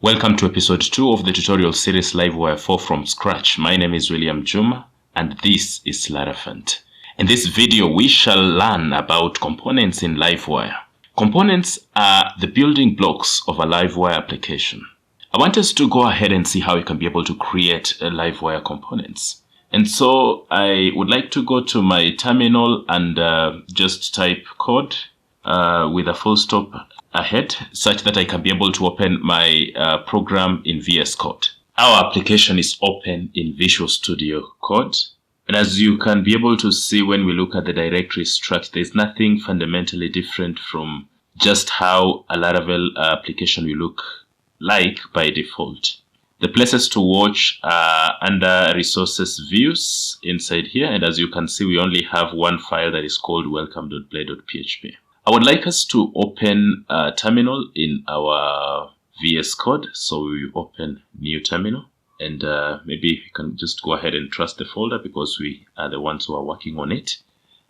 Welcome to episode 2 of the tutorial series Livewire 4 from scratch. My name is William Juma and this is Laravel. In this video, we shall learn about components in Livewire. Components are the building blocks of a Livewire application. I want us to go ahead and see how you can be able to create Livewire components. And so I would like to go to my terminal and just type code with a full stop ahead, such that I can be able to open my program in VS Code. Our application is open in Visual Studio Code. And as you can be able to see when we look at the directory structure, there's nothing fundamentally different from just how a Laravel application will look like by default. The places to watch are under resources views inside here. And as you can see, we only have one file that is called welcome.blade.php. I would like us to open a terminal in our VS Code. So we open new terminal and maybe we can just go ahead and trust the folder because we are the ones who are working on it.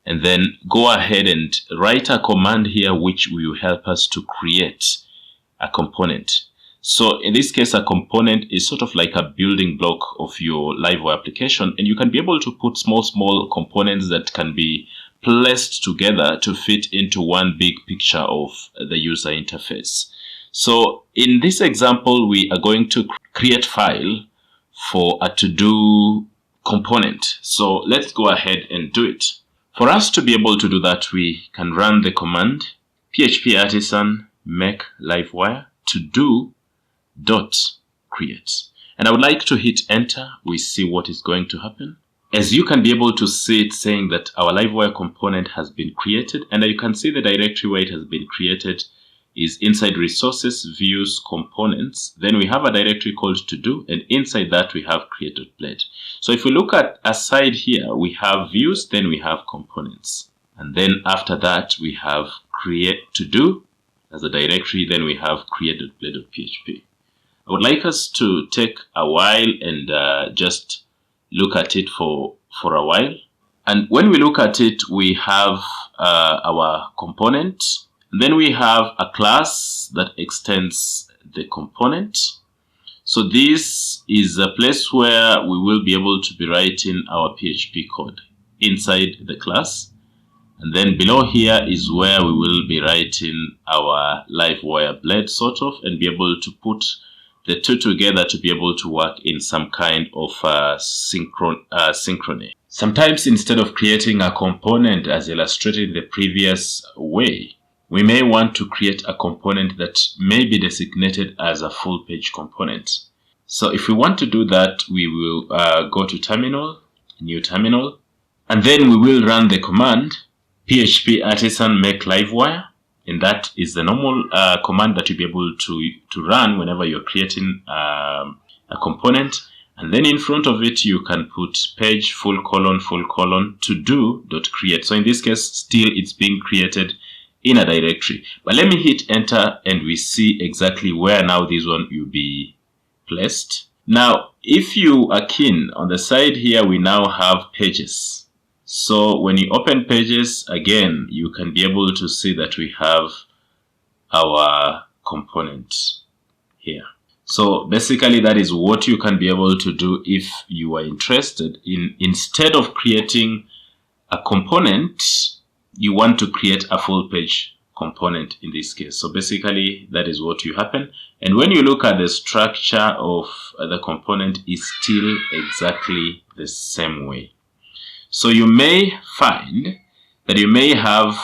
And then go ahead and write a command here which will help us to create a component. So in this case, a component is sort of like a building block of your Livewire application, and you can be able to put small components that can be placed together to fit into one big picture of the user interface. So in this example, we are going to create file for a to-do component. So let's go ahead and do it. For us to be able to do that, we can run the command PHP artisan make livewire to-do .create. And I would like to hit enter. We see what is going to happen. As you can be able to see it saying that our Livewire component has been created, and you can see the directory where it has been created is inside resources, views, components. Then we have a directory called to do, and inside that we have create.blade. So if we look at aside here, we have views, then we have components. And then after that, we have create to do as a directory, then we have create.blade.php. I would like us to take a while and just look at it for a while. And when we look at it, we have our component. And then we have a class that extends the component. So this is a place where we will be able to be writing our PHP code inside the class. And then below here is where we will be writing our Livewire blade sort of, and be able to put the two together to be able to work in some kind of synchrony. Sometimes instead of creating a component as illustrated in the previous way, we may want to create a component that may be designated as a full page component. So if we want to do that, we will go to terminal, new terminal, and then we will run the command PHP artisan make livewire. And that is the normal command that you'll be able to run whenever you're creating a component. And then in front of it, you can put page full colon to do.create. So in this case, still it's being created in a directory. But let me hit enter and we see exactly where now this one will be placed. Now, if you are keen on the side here, we now have pages. So when you open pages, again, you can be able to see that we have our component here. So basically, that is what you can be able to do if you are interested in, instead of creating a component, you want to create a full page component in this case. So basically, that is what will happen. And when you look at the structure of the component, it's still exactly the same way. So you may find that you may have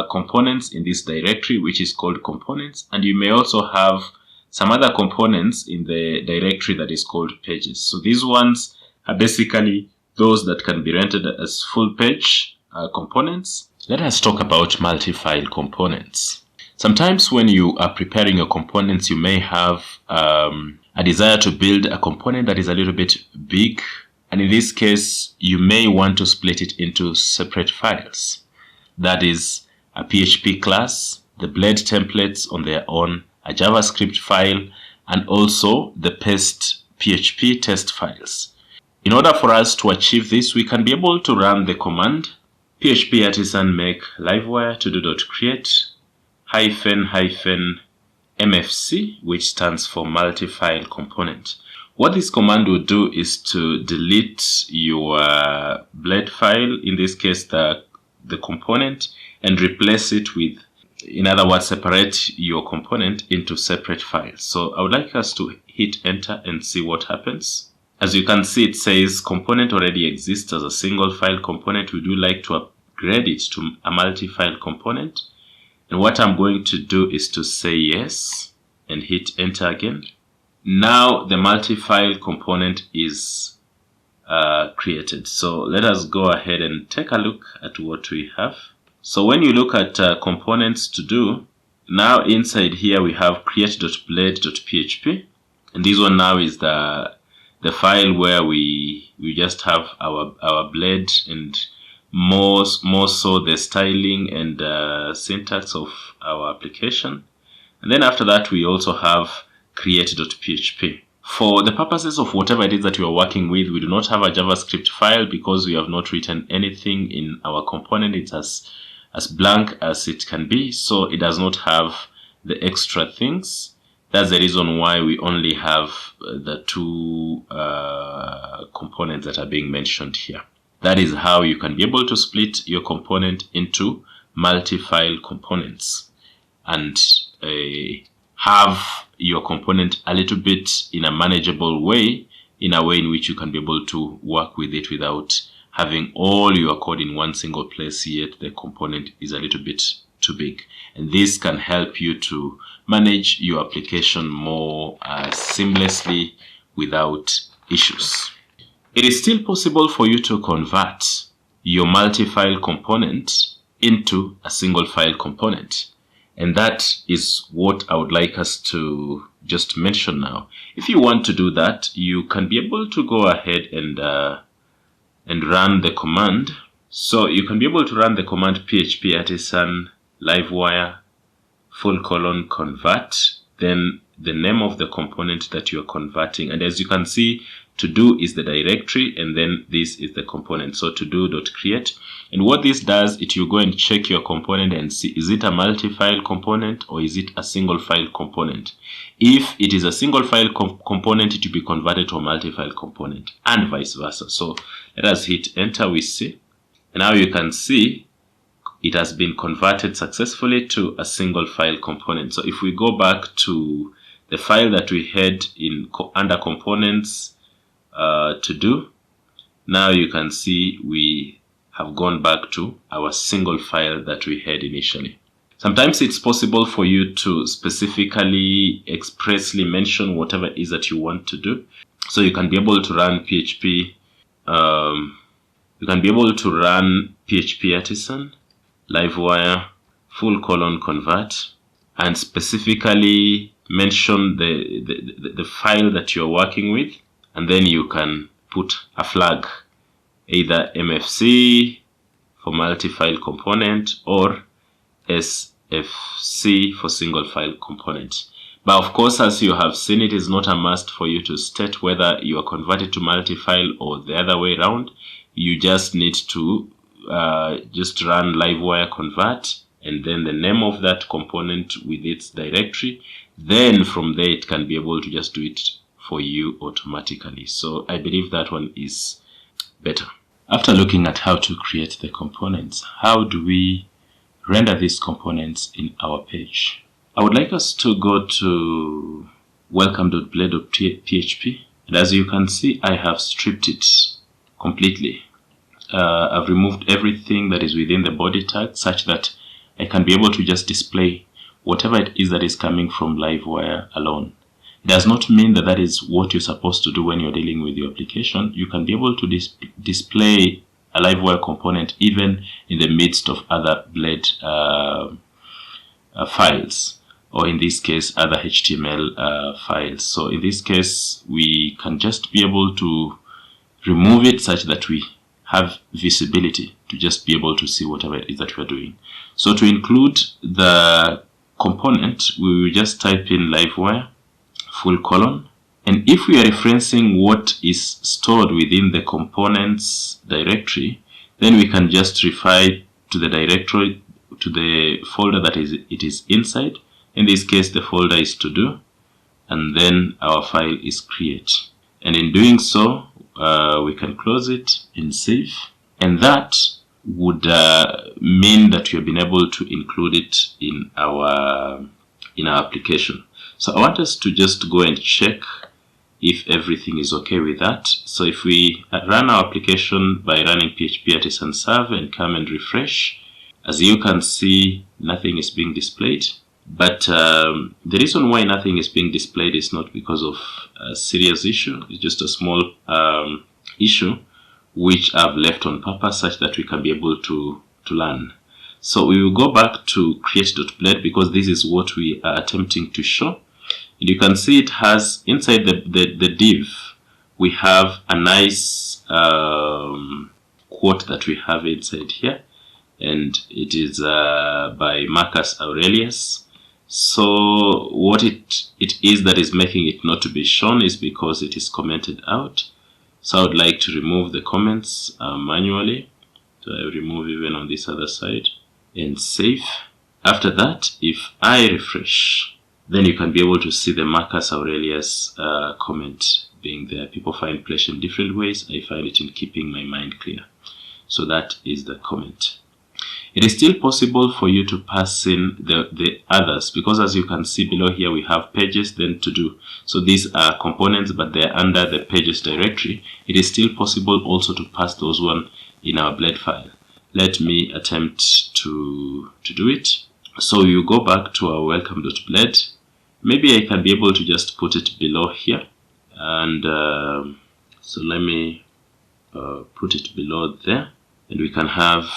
components in this directory, which is called components, and you may also have some other components in the directory that is called pages. So these ones are basically those that can be rendered as full page components. Let us talk about multifile components. Sometimes when you are preparing your components, you may have a desire to build a component that is a little bit big. And in this case, you may want to split it into separate files. That is a PHP class, the Blade templates on their own, a JavaScript file, and also the paste PHP test files. In order for us to achieve this, we can be able to run the command PHP artisan make livewire to do.create MFC, which stands for Multifile component. What this command will do is to delete your Blade file, in this case the component, and replace it with, in other words, separate your component into separate files. So I would like us to hit enter and see what happens. As you can see, it says component already exists as a single file component. Would you like to upgrade it to a multi-file component? And what I'm going to do is to say yes and hit enter again. Now the multi-file component is created. So let us go ahead and take a look at what we have. So when you look at components to do, now inside here we have create.blade.php, and this one now is the file where we just have our blade and more so the styling and syntax of our application. And then after that we also have create.php. For the purposes of whatever it is that you are working with, we do not have a JavaScript file because we have not written anything in our component. It's as blank as it can be, so it does not have the extra things. That's the reason why we only have the two components that are being mentioned here. That is how you can be able to split your component into multi-file components and have your component a little bit in a manageable way, in a way in which you can be able to work with it without having all your code in one single place, yet the component is a little bit too big. And this can help you to manage your application more seamlessly without issues. It is still possible for you to convert your multi-file component into a single file component. And that is what I would like us to just mention now. If you want to do that, you can be able to go ahead and run the command. So you can be able to run the command PHP artisan livewire :convert, then the name of the component that you're converting. And as you can see, to do is the directory, and then this is the component. So to do.create. And what this does, it you go and check your component and see, is it a multi-file component or is it a single file component? If it is a single file component, it will be converted to a multi-file component, and vice versa. So let us hit enter, we see. And now you can see it has been converted successfully to a single file component. So if we go back to the file that we had in under components to do, now you can see we have gone back to our single file that we had initially. Sometimes it's possible for you to specifically expressly mention whatever it is that you want to do. So you can be able to run PHP, you can be able to run PHP artisan livewire :convert and specifically mention the file that you're working with, and then you can put a flag, either MFC for multi-file component or SFC for single file component. But of course, as you have seen, it is not a must for you to state whether you are converted to multi-file or the other way around. You just need to just run livewire :convert and then the name of that component with its directory. Then from there it can be able to just do it for you automatically. So I believe that one is better. After looking at how to create the components, how do we render these components in our page? I would like us to go to welcome.blade.php, and as you can see, I have stripped it completely. I've removed everything that is within the body tag such that I can be able to just display whatever it is that is coming from Livewire alone. It does not mean that that is what you're supposed to do when you're dealing with your application. You can be able to display a Livewire component even in the midst of other Blade files, or in this case other HTML files. So in this case we can just be able to remove it such that we have visibility to just be able to see whatever it is that we're doing. So to include the component, we will just type in Livewire : and if we are referencing what is stored within the components directory, then we can just refer to the directory, to the folder that it is inside. In this case, the folder is to do, and then our file is create. And in doing so, we can close it and save. And that would mean that we have been able to include it in our application. So I want us to just go and check if everything is okay with that. So if we run our application by running PHP artisan serve and come and refresh, as you can see, nothing is being displayed. But the reason why nothing is being displayed is not because of a serious issue. It's just a small issue which I've left on purpose such that we can be able to learn. So we will go back to create.blade because this is what we are attempting to show. And you can see it has inside the div, we have a nice quote that we have inside here. And it is by Marcus Aurelius. So what it is that is making it not to be shown is because it is commented out. So I would like to remove the comments manually. So I remove even on this other side and save. After that, if I refresh, then you can be able to see the Marcus Aurelius comment being there. People find pleasure in different ways. I find it in keeping my mind clear. So that is the comment. It is still possible for you to pass in the others, because as you can see below here, we have pages, then to do. So these are components, but they're under the pages directory. It is still possible also to pass those one in our Blade file. Let me attempt to do it. So you go back to our welcome.blade. Maybe I can be able to just put it below here. And so let me put it below there. And we can have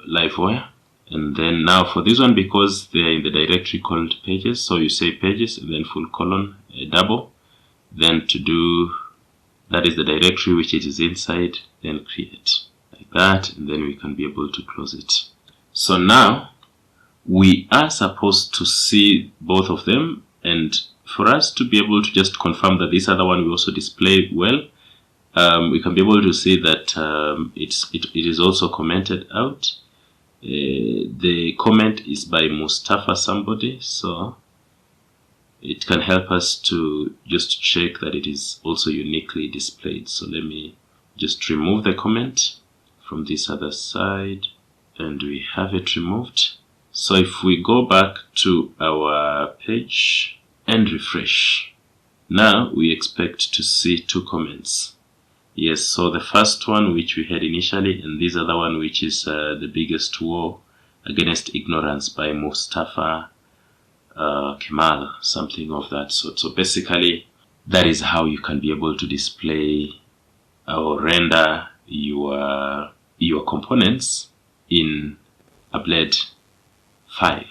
Livewire. And then now for this one, because they are in the directory called pages, so you say pages and then full colon, double, then to do, that is the directory which it is inside, then create like that, and then we can be able to close it. So now we are supposed to see both of them, and for us to be able to just confirm that this other one will also display well, we can be able to see that it is also commented out. The comment is by Mustafa somebody, so it can help us to just check that it is also uniquely displayed. So let me just remove the comment from this other side, and we have it removed. So if we go back to our page and refresh, now we expect to see two comments. Yes, so the first one which we had initially, and this other one which is the biggest war against ignorance by Mustafa Kemal, something of that sort. So basically, that is how you can be able to display or render your components in a Blade file.